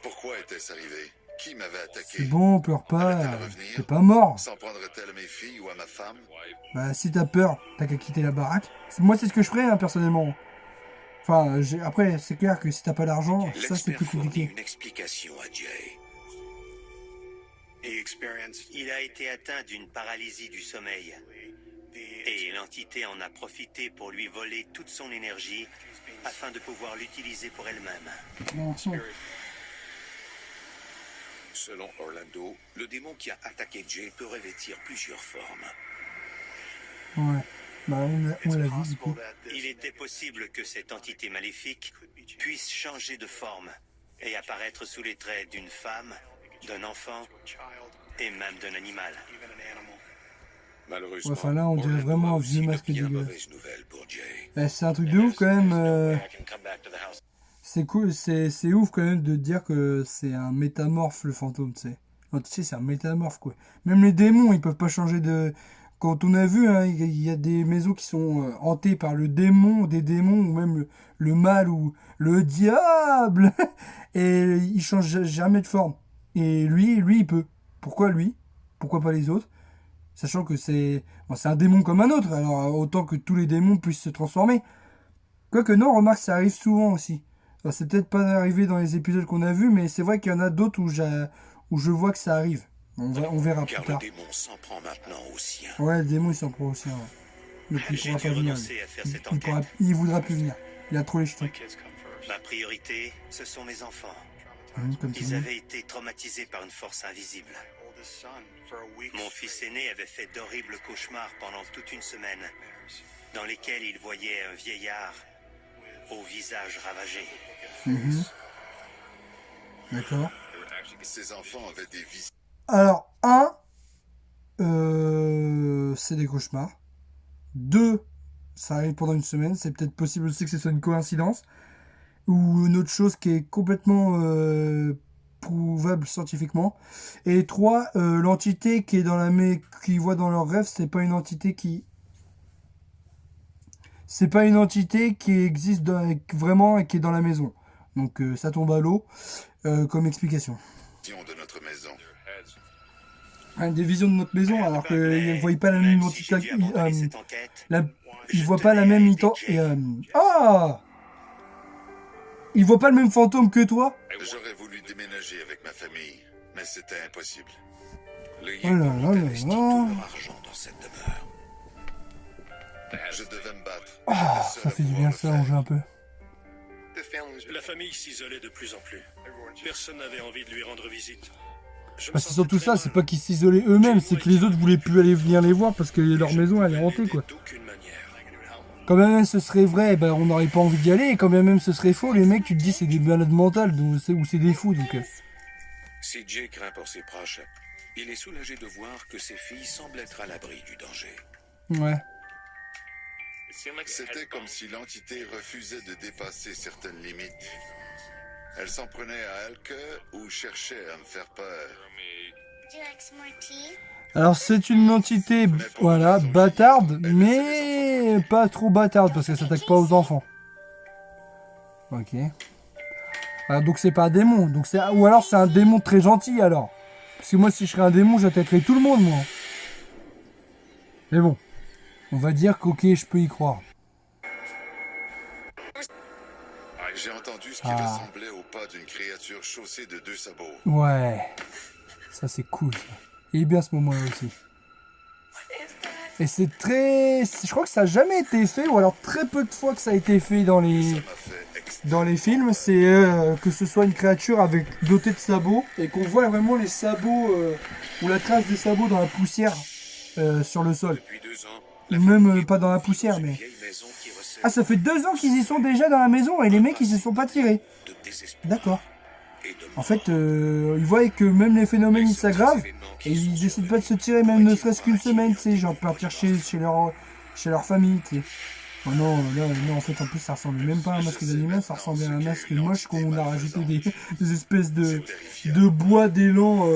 Pourquoi était-ce arrivé? Qui m'avait attaqué? C'est bon, pleure pas. Allait-elle revenir? T'es pas mort. S'en prendrait-elle à mes filles ou à ma femme? Bah, si t'as peur, t'as qu'à quitter la baraque. Moi, c'est ce que je ferais, hein, personnellement. Enfin, après, c'est clair que si t'as pas d'argent, ça, c'est L'expert plus fournit compliqué. une explication à Jay. He experienced Il a été atteint d'une paralysie du sommeil. Et l'entité en a profité pour lui voler toute son énergie afin de pouvoir l'utiliser pour elle-même. Selon Orlando, le démon qui a attaqué Jay peut revêtir plusieurs formes. Ouais. Bah, on l'a vu, du coup. Il était possible que cette entité maléfique puisse changer de forme et apparaître sous les traits d'une femme, d'un enfant et même d'un animal. Malheureusement, Ouais, enfin, là, on dirait Orlando vraiment a un aussi vieux de masque bien dégueulasse. mauvaises nouvelles pour Jay. C'est un truc de ouf, quand même. C'est cool, c'est ouf, quand même, de dire que c'est un métamorphe, le fantôme, tu sais. Non, tu sais, c'est un métamorphe, quoi. Même les démons, ils peuvent pas changer de... Quand on a vu, hein, il y a des maisons qui sont hantées par le démon, des démons, ou même le mal, ou le diable. Et il change jamais de forme. Et lui, il peut. Pourquoi lui? Pourquoi pas les autres? Sachant que c'est un démon comme un autre, alors autant que tous les démons puissent se transformer. Quoique non, remarque, ça arrive souvent aussi. Alors, c'est peut-être pas arrivé dans les épisodes qu'on a vus, mais c'est vrai qu'il y en a d'autres où je vois que ça arrive. On verra plus Car le tard. démon s'en prend maintenant au sien. Ouais, le démon, il s'en prend aussi. Ouais. Donc il J'ai pourra dû pas venir. renoncer à faire cette Il voudra plus venir. Il a trop les jetons. Ma priorité, ce sont mes enfants. Comme tout le Ils monde. avaient été traumatisés par une force invisible. Mon fils aîné avait fait d'horribles cauchemars pendant toute une semaine, dans lesquels il voyait un vieillard au visage ravagé. D'accord. Ces enfants avaient des visions. Alors, c'est des cauchemars. 2, ça arrive pendant une semaine. C'est peut-être possible aussi que ce soit une coïncidence. Ou une autre chose qui est complètement prouvable scientifiquement. Et 3, l'entité qui est dans qui voit dans leurs rêves, c'est pas une entité qui... C'est pas une entité qui existe vraiment et qui est dans la maison. Donc ça tombe à l'eau comme explication. De notre maison. Des visions de notre maison, alors qu'ils ne voient pas la même entité. Ils voient pas la même entité. Ils voient pas le même fantôme que toi. J'aurais voulu déménager avec ma famille, mais c'était impossible. Le Oh là là là investit là. tout leur argent dans cette demeure. Je devais me battre. Ça fait du bien ça, on joue un peu. La famille s'isolait de plus en plus. Personne n'avait envie de lui rendre visite. Bah, c'est surtout ça, c'est pas qu'ils s'isolaient eux-mêmes, c'est que les autres voulaient plus aller venir les voir parce que leur maison elle est hantée quoi. D'aucune manière. Quand bien même ce serait vrai, bah, on n'aurait pas envie d'y aller, et quand bien même ce serait faux, les mecs tu te dis c'est des malades mentales ou c'est des fous donc. Si Jay craint pour ses proches, il est soulagé de voir que ses filles semblent être à l'abri du danger. Ouais. C'était comme si l'entité refusait de dépasser certaines limites. Elle s'en prenait à Elke ou cherchait à me faire peur. Alors c'est une entité, voilà, bâtarde, mais pas trop bâtarde parce qu'elle s'attaque pas aux enfants. Ok. Alors, donc c'est pas un démon, donc ou alors c'est un démon très gentil alors. Parce que moi si je serais un démon j'attaquerais tout le monde moi. Mais bon, on va dire qu'ok je peux y croire. J'ai entendu ce qui ressemblait au pas d'une créature chaussée de 2 sabots. Ouais, ça c'est cool ça. Il est bien ce moment-là aussi. Et c'est très... Je crois que ça n'a jamais été fait, ou alors très peu de fois que ça a été fait dans les films. C'est que ce soit une créature dotée de sabots, et qu'on voit vraiment les sabots, ou la trace des sabots dans la poussière sur le sol. Depuis 2 ans, Ou même pas dans la poussière, mais... vieille maison qui recèle Ah, ça fait 2 ans qu'ils y sont déjà dans la maison, et les mecs ils se sont pas tirés. de désespoir D'accord. et de En fait, ils voient que même les phénomènes ils s'aggravent et ils décident pas de se tirer, même ne serait-ce qu'une semaine, tu sais, genre partir chez leur famille, tu sais. Oh non, là, non, en fait, en plus, ça ressemble même pas à un masque d'animal, ça ressemble à un masque moche qu'on a rajouté des espèces de bois d'élan,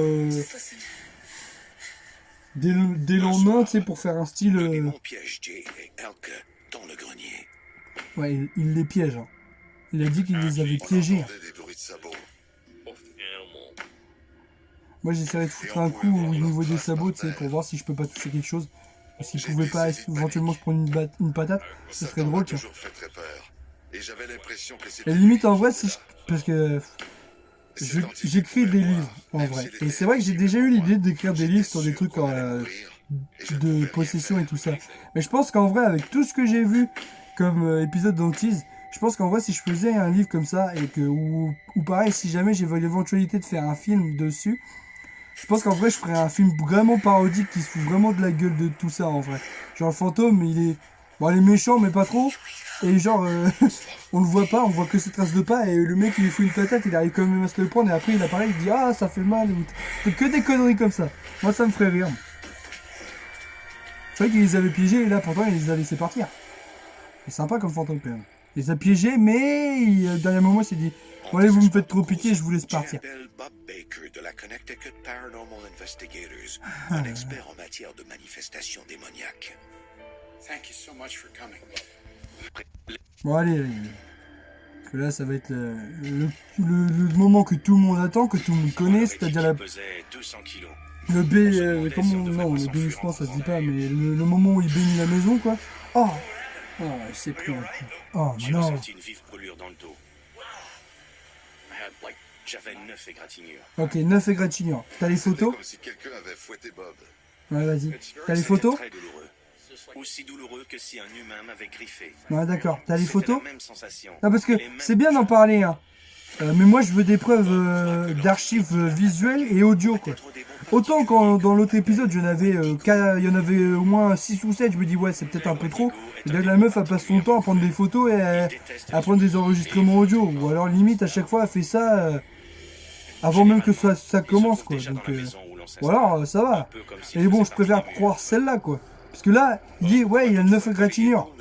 d'élan nain, tu sais, pour faire un style. le démon piège Jay et Elke dans le grenier. Ouais, il les piège. Hein. Il a dit qu'il les avait piégés. Entendait des bruits de sabots. Moi j'essaierai de foutre un coup au niveau des sabots, tu sais, pour voir si je peux pas toucher quelque chose. Et s'il pouvait pas éventuellement se prendre une patate, ce serait drôle, tiens. Toujours fait très peur. Et j'avais l'impression que Et c'était limite en vrai, parce que j'écris des livres en vrai. Et c'est vrai que j'ai déjà eu l'idée d'écrire des livres sur des trucs de possession et tout ça. Mais je pense qu'en vrai, avec tout ce que j'ai vu comme épisode d'Antise, je pense qu'en vrai, si je faisais un livre comme ça, et que ou pareil, si jamais j'avais l'éventualité de faire un film dessus, je pense qu'en vrai, je ferais un film vraiment parodique qui se fout vraiment de la gueule de tout ça, en vrai. Genre, le fantôme, il est méchant, mais pas trop. Et genre, on le voit pas, on voit que ses traces de pas, et le mec, il lui fout une patate, il arrive quand même à se le prendre, et après, il apparaît, il dit, ah, ça fait mal, c'est que des conneries comme ça. Moi, ça me ferait rire. C'est vrai qu'il les avait piégés, et là, pourtant, il les a laissés partir. C'est sympa comme fantôme, quand même. Il les a piégés, mais, au dernier moment, il s'est dit, bon, allez, vous me faites trop pitié, je vous laisse partir. Jay appelle Bob Baker de la Connecticut Paranormal Investigators, un expert en matière de manifestations démoniaques. Bon, allez. Parce que là, ça va être le moment que tout le monde attend, que tout le monde connaît, c'est-à-dire la... pesait 200 kilos. Le B... non, le B, je pense, ça se dit pas, mais le moment où il bénit la maison, quoi. Oh, c'est pris un coup. Oh, J'ai non. ressenti une vive brûlure dans le dos. J'avais 9 égratignures. Ok, 9 égratignures. T'as les photos? comme si quelqu'un avait fouetté Bob. Ouais, vas-y. T'as les C'était photos? très douloureux. Aussi douloureux que si un humain m'avait griffé. Ouais, d'accord. T'as les C'était photos? la même sensation. Non, parce que Les mêmes c'est bien d'en parler, hein. Mais moi, je veux des preuves d'archives visuelles et audio, quoi. Autant quand dans l'autre épisode, il y en avait au moins 6 ou 7, je me dis, ouais, c'est peut-être un peu trop. Et là, la meuf, elle passe son temps à prendre des photos et à prendre des enregistrements audio. Ou alors, limite, à chaque fois, elle fait ça avant même que ça commence, quoi. Donc, ou alors, ça va. Et bon, je préfère croire celle-là, quoi. Parce que là, il dit, ouais, il y a le 9 égratignure.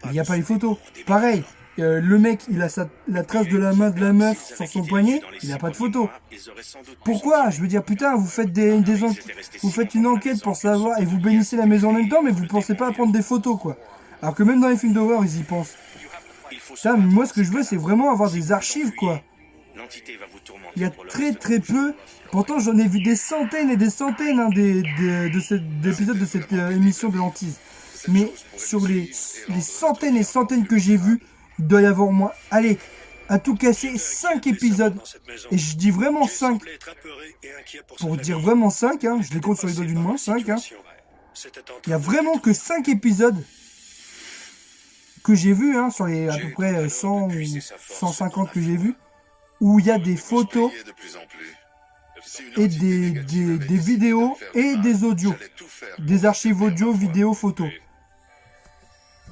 Il n'y a pas les photos. Pareil, le mec, il a la trace de la main de la meuf sur son poignet, il n'a pas de photo. Pourquoi? Je veux dire, putain, vous faites vous faites une enquête pour savoir, et vous bénissez la maison en même temps, mais vous pensez pas à prendre des photos, quoi. Alors que même dans les films d'horreur, ils y pensent. Putain, mais moi, ce que je veux, c'est vraiment avoir des archives, quoi. Il y a très très peu. Pourtant, j'en ai vu des centaines et des centaines hein, d'épisodes de cette émission de l'Hantise. Mais sur les centaines et centaines que j'ai vues, il doit y avoir au moins, allez, à tout casser, 5 épisodes. Et je dis vraiment 5. Pour dire vraiment 5, hein, je les compte sur les doigts d'une main, 5. Hein. Il y a vraiment que 5 épisodes que j'ai vus, hein, sur les à peu près 100 ou 150 que j'ai vus, où il y a des photos et des vidéos et des audios. Des archives audio, vidéo, photos.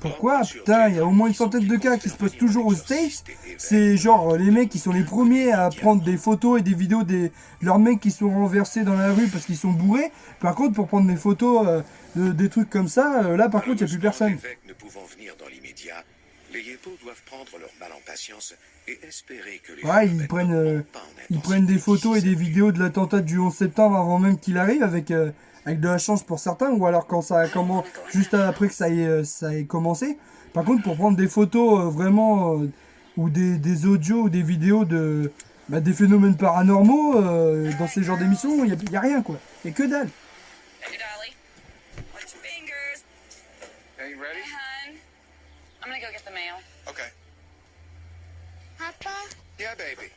Pourquoi? Putain, il y a au moins une centaine de cas qui se passent toujours aux States. C'est genre les mecs qui sont les premiers à prendre des photos et des vidéos de leurs mecs qui sont renversés dans la rue parce qu'ils sont bourrés. Par contre, pour prendre des photos des trucs comme ça, là par contre, il n'y a plus personne. Les hippos doivent prendre leur mal en patience et espérer que les ouais, ils prennent des photos et des vidéos de l'attentat du 11 septembre avant même qu'il arrive avec de la chance pour certains ou alors quand ça commence juste après que ça ait commencé. Par contre, pour prendre des photos vraiment ou des audios ou des vidéos des phénomènes paranormaux dans ces genres d'émissions, il n'y a rien quoi. Il n'y a que dalle. Hey, Dolly. Watch your fingers. Hey, you ready? Hey, hon. I'm gonna go get the mail. Okay. Papa, Yeah, baby.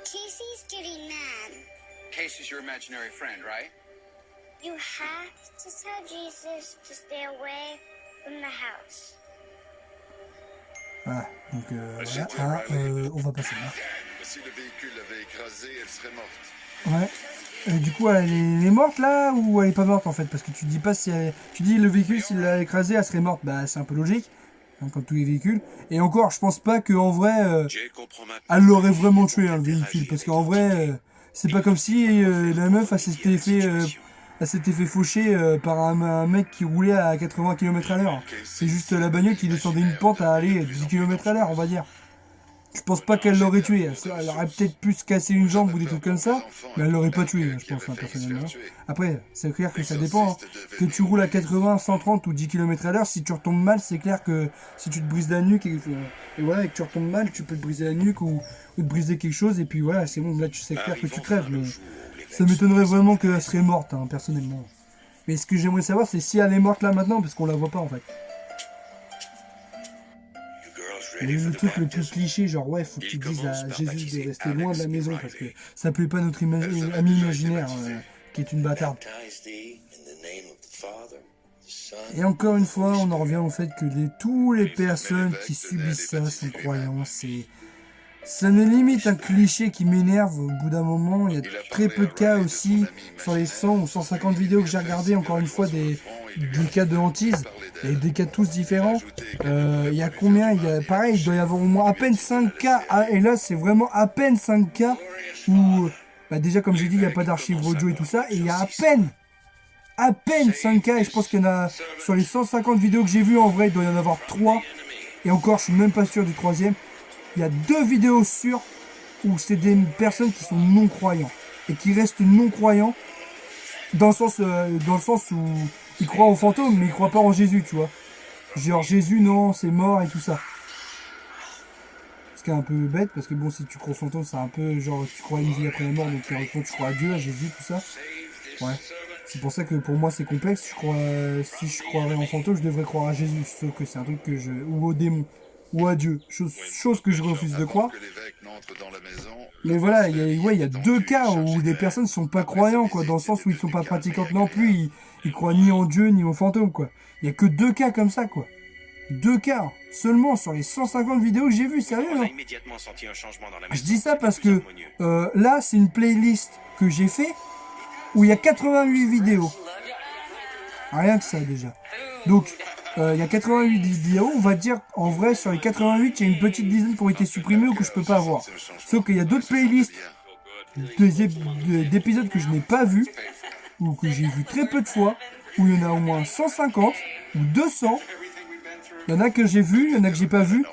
Casey's getting mad. Casey's your imaginary friend, right? You have to tell Jesus to stay away from the house. Voilà, donc voilà, on va passer là. Si le véhicule l'avait écrasée, elle serait morte. Ouais. Du coup, elle est morte là ou elle est pas morte en fait? Parce que tu dis pas si tu dis le véhicule s'il l'a écrasé, elle serait morte. Bah c'est un peu logique, hein, comme tous les véhicules. Et encore, je pense pas qu'en vrai, elle l'aurait vraiment tué hein, le véhicule, parce qu'en vrai, c'est pas comme si la meuf elle s'était fait faucher par un mec qui roulait à 80 km/h. C'est juste la bagnole qui descendait une pente à aller 10 km/h, on va dire. Je pense pas qu'elle l'aurait tué. Elle aurait peut-être pu se casser une jambe ou des trucs comme ça, mais elle l'aurait pas tué, je pense, hein, personnellement. Après, c'est clair que ça dépend. Hein. Que tu roules à 80, 130 ou 10 km/h, si tu retombes mal, c'est clair que si tu te brises la nuque et voilà, et que tu retombes mal, tu peux te briser la nuque ou te briser quelque chose, et puis voilà, c'est bon, là tu sais clair que tu crèves, mais ça m'étonnerait vraiment qu'elle serait morte, hein, personnellement. Mais ce que j'aimerais savoir, c'est si elle est morte là maintenant, parce qu'on la voit pas en fait. Et le truc le plus cliché, genre ouais, faut que tu dises à Jésus de rester loin de la maison parce que ça plaît pas à notre ami imaginaire qui est une bâtarde. Et encore une fois, on en revient au fait que tous les personnes qui subissent ça sont croyants. Ça n'est limite un cliché qui m'énerve au bout d'un moment. Il y a très peu de cas aussi sur les 100 ou 150 vidéos que j'ai regardées, encore une fois, des cas de hantise, et des cas tous différents. Il y a combien? Pareil, il doit y avoir au moins à peine 5 cas, et là c'est vraiment à peine 5 cas où, déjà comme j'ai dit, il n'y a pas d'archives audio et tout ça, et il y a à peine 5 cas, et je pense qu'il y en a, sur les 150 vidéos que j'ai vues, en vrai, il doit y en avoir 3, et encore, je suis même pas sûr du troisième. Il y a 2 vidéos sûres où c'est des personnes qui sont non-croyants, et qui restent non-croyants, dans le sens où ils croient aux fantômes, mais ils croient pas en Jésus, tu vois. Genre Jésus, non, c'est mort et tout ça. Ce qui est un peu bête, parce que bon, si tu crois aux fantômes, c'est un peu genre, tu crois à une vie après la mort, donc théoriquement tu crois à Dieu, à Jésus, tout ça. Ouais. C'est pour ça que pour moi c'est complexe. Si je croirais en fantôme, je devrais croire à Jésus, sauf que c'est un truc ou au démon, ou à Dieu. Chose que je refuse de croire. Mais voilà, il y a 2 cas où des personnes sont pas croyants, quoi, dans le sens où ils sont pas pratiquantes non plus, ils croient ni en Dieu ni aux fantômes, quoi. Il y a que 2 cas comme ça, quoi. 2 cas seulement sur les 150 vidéos que j'ai vues, sérieux, hein. Je dis ça parce que là, c'est une playlist que j'ai fait où il y a 88 vidéos. Rien que ça, déjà. Donc, il y a 88 vidéos, on va dire, en vrai, sur les 88, il y a une petite dizaine qui ont été supprimées ou que je peux pas avoir. Sauf qu'il y a d'autres playlists d'épisodes que je n'ai pas vus, ou que j'ai vu très peu de fois, où il y en a au moins 150 ou 200. Il y en a que j'ai vu, il y en a que j'ai pas vu.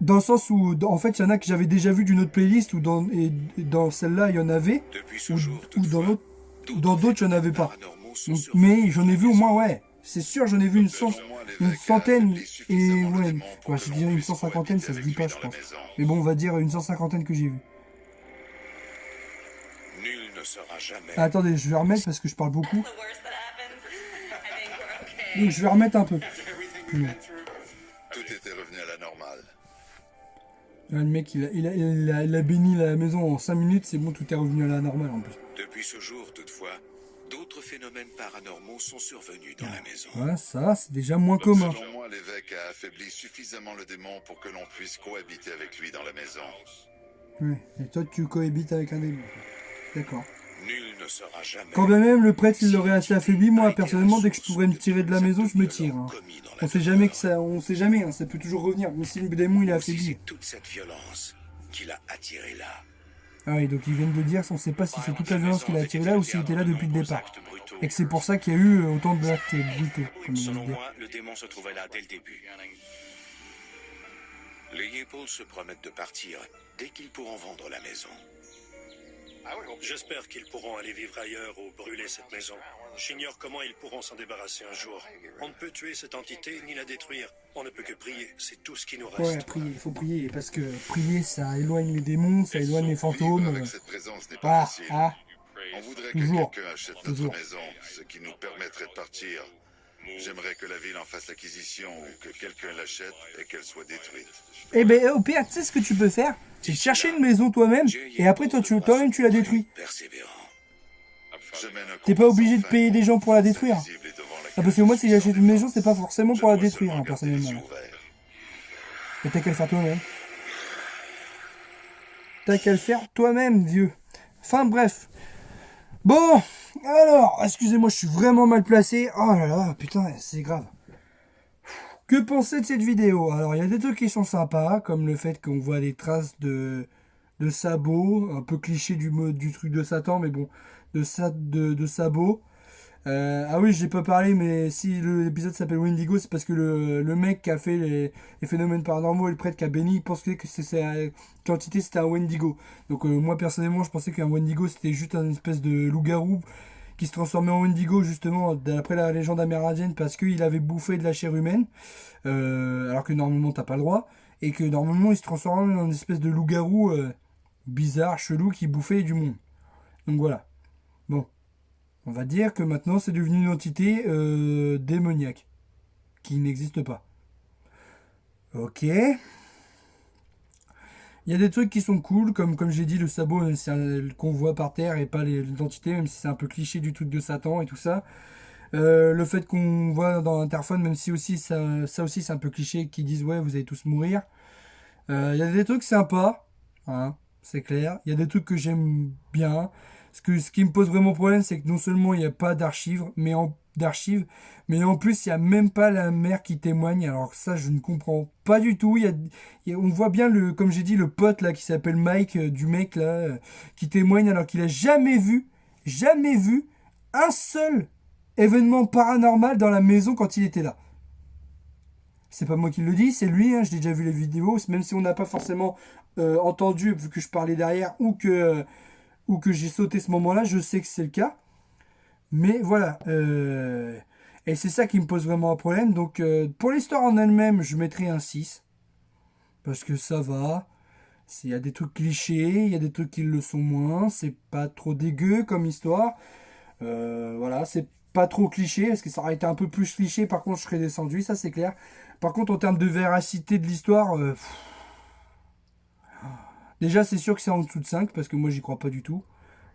Dans le sens où, en fait, il y en a que j'avais déjà vu d'une autre playlist, ou dans celle-là, il y en avait, ou dans d'autres, il n'y en avait pas. Donc, mais j'en ai vu au moins, ouais. C'est sûr, j'en ai vu une centaine, et ouais, je dirais une 150aine, ça se dit pas, je pense. Mais bon, on va dire une 150aine que j'ai vu. Nul ne sera jamais. Ah, attendez, je vais remettre parce que je parle beaucoup. Donc je vais remettre un peu. Plus loin. Tout était revenu à la normale. Là, le mec, il a béni la maison en 5 minutes, c'est bon, tout est revenu à la normale en plus. Depuis ce jour, toutefois, d'autres phénomènes paranormaux sont survenus dans la maison. Ouais, ça, c'est déjà moins commun. Selon moi, l'évêque a affaibli suffisamment le démon pour que l'on puisse cohabiter avec lui dans la maison. Ouais, et toi, tu cohabites avec un démon. D'accord. Nul ne sera jamais. Quand bien même le prêtre, il l'aurait assez affaibli, moi, personnellement, dès que je pourrais me tirer de la maison, je me tire. Hein. On sait jamais hein, ça peut toujours revenir. Mais si le démon, il est affaibli. C'est toute cette violence qui l'a attiré là. Ah oui, donc ils viennent de dire, on sait pas si c'est toute la violence qu'il a attiré là ou s'il était là depuis le départ. Et que c'est pour ça qu'il y a eu autant de actes brutaux. Selon moi, le démon se trouvait là dès le début. Les Yepol se promettent de partir dès qu'ils pourront vendre la maison. J'espère qu'ils pourront aller vivre ailleurs ou brûler cette maison. J'ignore comment ils pourront s'en débarrasser un jour. On ne peut tuer cette entité ni la détruire. On ne peut que prier, c'est tout ce qui nous reste. Ouais, prier, il faut prier, parce que prier, ça éloigne les démons, ça éloigne les fantômes. Avec cette présence n'est pas facile. On voudrait toujours, que quelqu'un achète notre maison, ce qui nous permettrait de partir. J'aimerais que la ville en fasse l'acquisition, ou que quelqu'un l'achète et qu'elle soit détruite. Eh ben, au pire, tu sais ce que tu peux faire? C'est chercher une maison toi-même, et après toi-même tu la détruis. T'es pas obligé de payer des gens pour la détruire. Ah, parce que moi, si j'achète une maison, c'est pas forcément pour la détruire, hein, personnellement. Et t'as qu'à le faire toi-même. T'as qu'à le faire toi-même, vieux. Enfin, bref. Bon, alors, excusez-moi, je suis vraiment mal placé. Oh là là, putain, c'est grave. Que penser de cette vidéo? Alors, il y a des trucs qui sont sympas, comme le fait qu'on voit des traces de sabots, un peu cliché du truc de Satan, mais bon, de sabots. Ah oui, j'ai pas parlé, mais si l'épisode s'appelle Wendigo, c'est parce que le mec qui a fait les phénomènes paranormaux et le prêtre qui a béni, il pensait que l'entité c'était un Wendigo. Donc moi personnellement, je pensais qu'un Wendigo c'était juste une espèce de loup-garou qui se transformait en Wendigo justement d'après la légende amérindienne parce qu'il avait bouffé de la chair humaine, alors que normalement t'as pas le droit, et que normalement il se transformait en une espèce de loup-garou bizarre, chelou, qui bouffait du monde. Donc voilà. Bon. On va dire que maintenant c'est devenu une entité démoniaque qui n'existe pas. Ok. Il y a des trucs qui sont cool, comme j'ai dit, le sabot qu'on voit par terre et pas l'identité, même si c'est un peu cliché du truc de Satan et tout ça. Le fait qu'on voit dans l'interphone, même si aussi ça aussi c'est un peu cliché, qui disent ouais vous allez tous mourir. Il y a des trucs sympas, hein, c'est clair. Il y a des trucs que j'aime bien. Ce qui me pose vraiment problème, c'est que non seulement il n'y a pas d'archives, mais en plus il n'y a même pas la mère qui témoigne. Alors ça, je ne comprends pas du tout. On voit bien comme j'ai dit, le pote là qui s'appelle Mike, du mec là, qui témoigne alors qu'il a jamais vu un seul événement paranormal dans la maison quand il était là. C'est pas moi qui le dis, c'est lui. Hein, j'ai déjà vu les vidéos, même si on n'a pas forcément entendu vu que je parlais derrière ou que j'ai sauté ce moment-là, je sais que c'est le cas. Mais voilà. Et c'est ça qui me pose vraiment un problème. Donc, pour l'histoire en elle-même, je mettrai un 6. Parce que ça va. Il y a des trucs clichés, il y a des trucs qui le sont moins. C'est pas trop dégueu comme histoire. Voilà, c'est pas trop cliché. Parce que ça aurait été un peu plus cliché, par contre, je serais descendu, ça c'est clair. Par contre, en termes de véracité de l'histoire... Déjà, c'est sûr que c'est en dessous de 5, parce que moi, j'y crois pas du tout.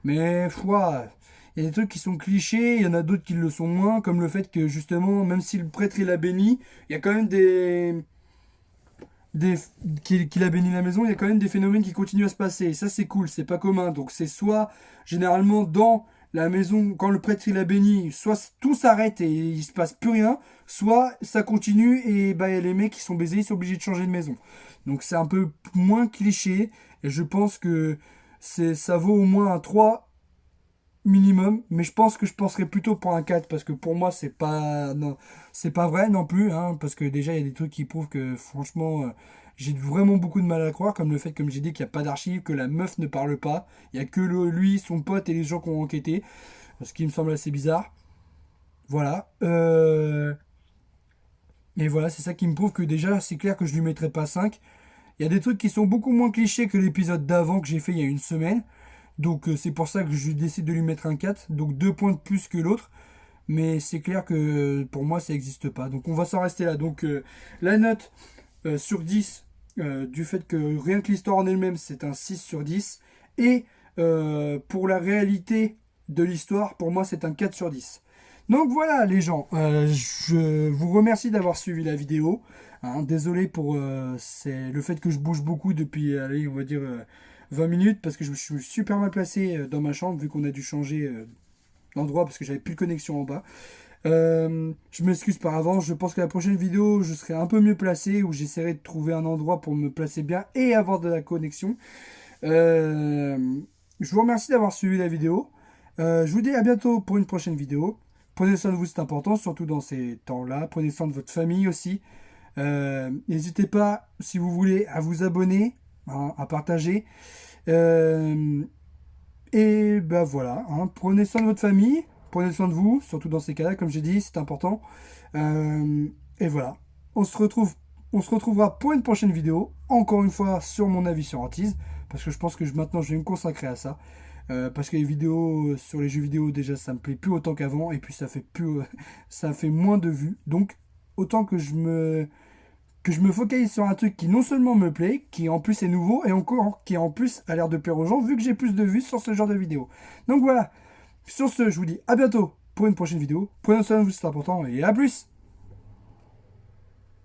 Mais, il y a des trucs qui sont clichés, il y en a d'autres qui le sont moins, comme le fait que, justement, même si le prêtre, il a béni, il y a quand même qu'il a béni la maison, il y a quand même des phénomènes qui continuent à se passer. Et ça, c'est cool, c'est pas commun. Donc, c'est soit, généralement, dans la maison, quand le prêtre, il a béni, soit tout s'arrête et il se passe plus rien, soit ça continue et les mecs qui sont baisés, ils sont obligés de changer de maison. Donc, c'est un peu moins cliché. Et je pense que ça vaut au moins un 3 minimum, mais je pense que je penserais plutôt pour un 4 parce que pour moi c'est pas non, c'est pas vrai non plus hein, parce que déjà il y a des trucs qui prouvent que franchement j'ai vraiment beaucoup de mal à croire, comme le fait, comme j'ai dit, qu'il n'y a pas d'archives, que la meuf ne parle pas, il y a que lui, son pote et les gens qui ont enquêté, ce qui me semble assez bizarre. Voilà. Et voilà, c'est ça qui me prouve que déjà c'est clair que je lui mettrai pas 5. Il y a des trucs qui sont beaucoup moins clichés que l'épisode d'avant que j'ai fait il y a une semaine. Donc c'est pour ça que je décide de lui mettre un 4. Donc 2 points de plus que l'autre. Mais c'est clair que pour moi ça n'existe pas. Donc on va s'en rester là. Donc la note sur 10 du fait que rien que l'histoire en elle-même c'est un 6 sur 10. Et pour la réalité de l'histoire, pour moi c'est un 4 sur 10. Donc voilà les gens, je vous remercie d'avoir suivi la vidéo. Hein, désolé pour c'est le fait que je bouge beaucoup depuis, allez, on va dire 20 minutes, parce que je me suis super mal placé dans ma chambre, vu qu'on a dû changer d'endroit, parce que j'avais plus de connexion en bas. Je m'excuse par avance, je pense que la prochaine vidéo, je serai un peu mieux placé, où j'essaierai de trouver un endroit pour me placer bien et avoir de la connexion. Je vous remercie d'avoir suivi la vidéo. Je vous dis à bientôt pour une prochaine vidéo. Prenez soin de vous, c'est important, surtout dans ces temps-là. Prenez soin de votre famille aussi. N'hésitez pas, si vous voulez, à vous abonner, hein, à partager. Et ben voilà, hein, prenez soin de votre famille, prenez soin de vous, surtout dans ces cas-là, comme j'ai dit, c'est important. Et voilà, on se retrouvera pour une prochaine vidéo, encore une fois sur mon avis sur Antise, parce que je pense que maintenant je vais me consacrer à ça. Parce que les vidéos sur les jeux vidéo, déjà ça me plaît plus autant qu'avant, et puis ça fait moins de vues. Donc autant que je me focalise sur un truc qui non seulement me plaît, qui en plus est nouveau, et encore qui en plus a l'air de plaire aux gens, vu que j'ai plus de vues sur ce genre de vidéo. Donc voilà, sur ce, je vous dis à bientôt pour une prochaine vidéo. Prenez soin de vous, c'est important, et à plus.